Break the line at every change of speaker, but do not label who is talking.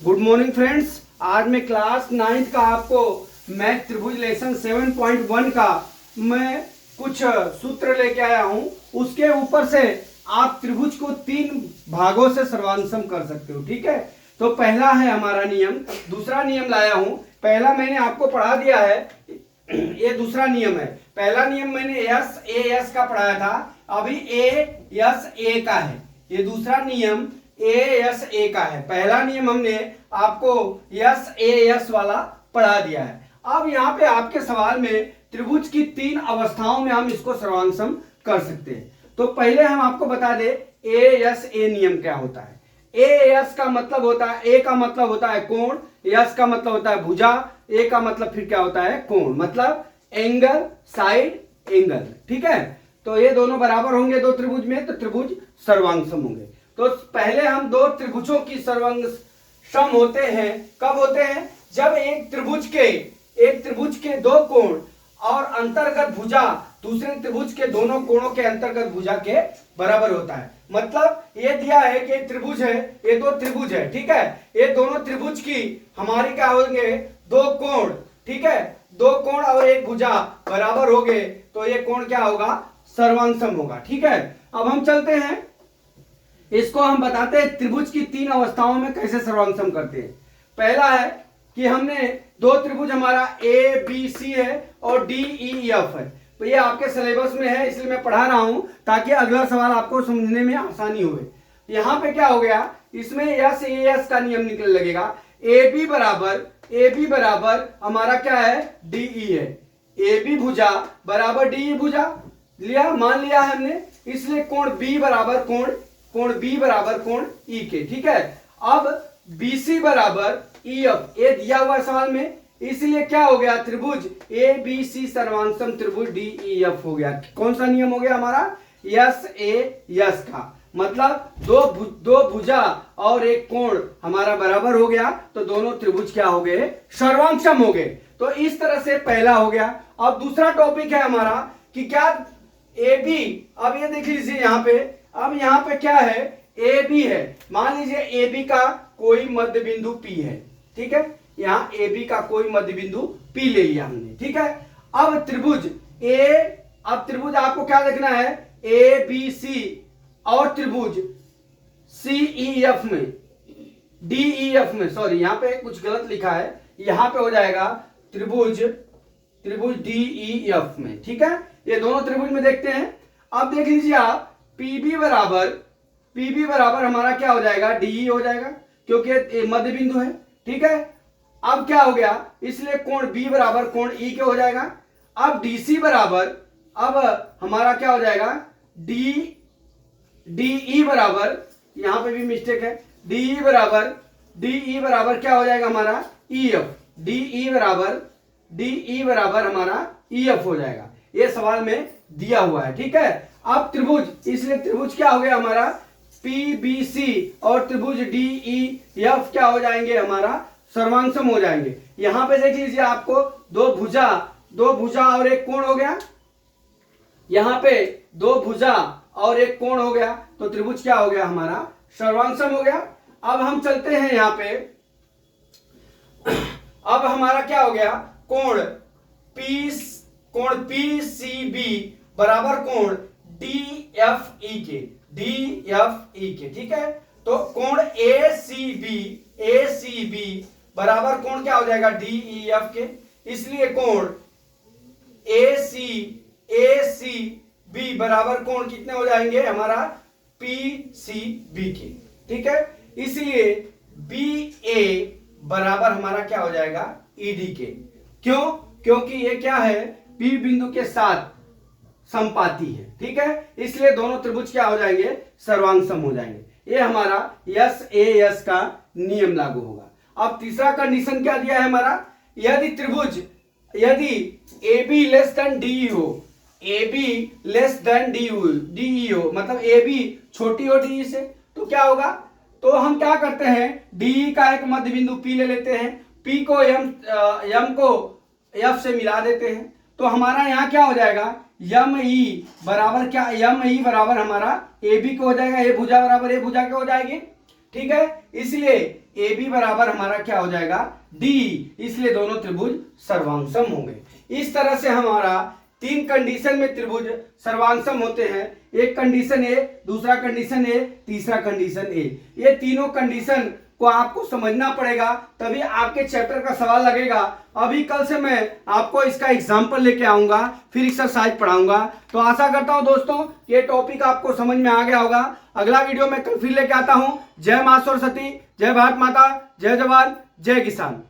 Good morning friends. आज मैं class 9th का आपको मैथ त्रिभुज लेसन 7.1 का मैं कुछ सूत्र लेके आया हूं। उसके ऊपर से आप त्रिभुज को 3 भागों से सर्वांशम कर सकते हो। ठीक है, तो पहला है हमारा नियम, दूसरा नियम लाया हूं। पहला मैंने आपको पढ़ा दिया है, ये दूसरा नियम है। पहला नियम मैंने यस ए यस का पढ़ाया था, अभी ए यस ए का है। ये दूसरा नियम ए यस ए का है। पहला नियम हमने आपको यस ए यस वाला पढ़ा दिया है। अब यहाँ पे आपके सवाल में त्रिभुज की 3 अवस्थाओं में हम इसको सर्वांशम कर सकते हैं। तो पहले हम आपको बता दें ए यस ए नियम क्या होता है। ए यस का मतलब होता है, ए का मतलब होता है कोण, यस का मतलब होता है भुजा, ए का मतलब फिर क्या होता है कोण, मतलब एंगल, साइड एंगल। ठीक है, तो ये दोनों बराबर होंगे दो त्रिभुज में, तो त्रिभुज सर्वांशम होंगे। तो पहले हम दो त्रिभुजों की सर्वांशम होते हैं। कब होते हैं? जब एक त्रिभुज के दो कोण और अंतर्गत भुजा दूसरे त्रिभुज के दोनों कोणों के अंतर्गत भुजा के बराबर होता है। मतलब ये दिया है कि त्रिभुज है, ये दो त्रिभुज है। ठीक है, ये दोनों त्रिभुज की हमारी क्या होंगे, दो कोण। ठीक है, दो कोण और एक भुजा बराबर हो गए तो ये कोण क्या होगा, सर्वांशम होगा। ठीक है, अब हम चलते हैं, इसको हम बताते हैं त्रिभुज की 3 अवस्थाओं में कैसे सर्वांशम करते हैं। पहला है कि हमने दो त्रिभुज हमारा ए बी सी है और डी ई एफ है। तो ये आपके सिलेबस में है, इसलिए मैं पढ़ा रहा हूं ताकि अगला सवाल आपको समझने में आसानी हो। यहां पे क्या हो गया, इसमें यस ए एस का नियम निकलने लगेगा। ए बी बराबर हमारा क्या है, डी ई है। ए बी भुजा बराबर डी ई भुजा लिया, मान लिया है हमने, इसलिए कोण बी बराबर कोण ई के। ठीक है, अब BC बराबर EF, ये दिया हुआ सवाल में, इसलिए क्या हो गया, त्रिभुज ABC सर्वांशम त्रिभुज DEF हो गया। कौन सा नियम हो गया हमारा, यस ए यस का। मतलब दो भुजा और एक कोण हमारा बराबर हो गया तो दोनों त्रिभुज क्या हो गए, सर्वांशम हो गए। तो इस तरह से पहला हो गया। अब दूसरा टॉपिक है हमारा कि क्या AB, अब ये देख लीजिए यहाँ पे, अब यहाँ पे क्या है, ए बी है। मान लीजिए ए बी का कोई मध्य बिंदु P है। ठीक है, यहाँ ए बी का कोई मध्य बिंदु P ले लिया हमने। ठीक है, अब त्रिभुज आपको क्या देखना है, ए बी सी और त्रिभुज सी ई एफ में, डी ई एफ में, सॉरी यहाँ पे कुछ गलत लिखा है, यहाँ पे हो जाएगा त्रिभुज डी ई एफ में। ठीक है, ये दोनों त्रिभुज में देखते हैं। अब देख लीजिए आप, पीबी बराबर हमारा क्या हो जाएगा, डीई हो जाएगा, क्योंकि मध्य बिंदु है। ठीक है, अब क्या हो गया, इसलिए कोण बी बराबर कोण ई के हो जाएगा। अब डीसी बराबर, अब हमारा क्या हो जाएगा, डीई बराबर, यहां पे भी मिस्टेक है, डीई बराबर क्या हो जाएगा हमारा, ईएफ। डीई बराबर हमारा ईएफ हो जाएगा। ये सवाल में दिया हुआ है। ठीक है, अब त्रिभुज, इसलिए त्रिभुज क्या हो गया हमारा, पीबीसी और त्रिभुज डीईएफ क्या हो जाएंगे, हमारा सर्वांशम हो जाएंगे। यहां पे देख लीजिए आपको दो भुजा और एक कोण हो गया, यहां पे दो भुजा और एक कोण हो गया तो त्रिभुज क्या हो गया हमारा, सर्वांशम हो गया। अब हम चलते हैं यहां पे, अब हमारा क्या हो गया, कोण पीसीबी बराबर कोण डीएफई के। ठीक है, तो कोण एसीबी बराबर कोण क्या हो जाएगा, डीईएफ के। इसलिए कोण एसीबी बराबर कोण कितने हो जाएंगे हमारा, पीसीबी के। ठीक है, इसलिए बीए बराबर हमारा क्या हो जाएगा, ईडी के। क्यों? क्योंकि ये क्या है, पी बिंदु के साथ संपाती है। ठीक है, इसलिए दोनों त्रिभुज क्या हो जाएंगे, सर्वांशम हो जाएंगे। ये हमारा यस ए यस का नियम लागू होगा। अब तीसरा कंडीशन क्या दिया है हमारा, यदि A be less than D हो, डी हो, मतलब ए बी छोटी हो डी से, तो क्या होगा, तो हम क्या करते हैं, डी का एक मध्य बिंदु पी ले लेते हैं, पी को एम को एफ से मिला देते हैं, तो हमारा यहाँ क्या हो जाएगा, यम ई बराबर क्या, यम ई बराबर हमारा ए बी को हो जाएगा, ए भुजा बराबर ए भुजा के हो जाएगी। ठीक है, इसलिए ए बी बराबर हमारा क्या हो जाएगा डी, इसलिए दोनों त्रिभुज सर्वांगसम होंगे। इस तरह से हमारा 3 कंडीशन में त्रिभुज सर्वांगसम होते हैं। एक कंडीशन ए, दूसरा कंडीशन ए, तीसरा कंडीशन ए। ये तीनों कंडीशन को आपको समझना पड़ेगा, तभी आपके चैप्टर का सवाल लगेगा। अभी कल से मैं आपको इसका एग्जाम्पल लेके आऊंगा, फिर एक्सरसाइज पढ़ाऊंगा। तो आशा करता हूं दोस्तों ये टॉपिक आपको समझ में आ गया होगा। अगला वीडियो मैं कल फिर लेके आता हूं। जय मां सरस्वती, जय भारत माता, जय जवान, जय किसान।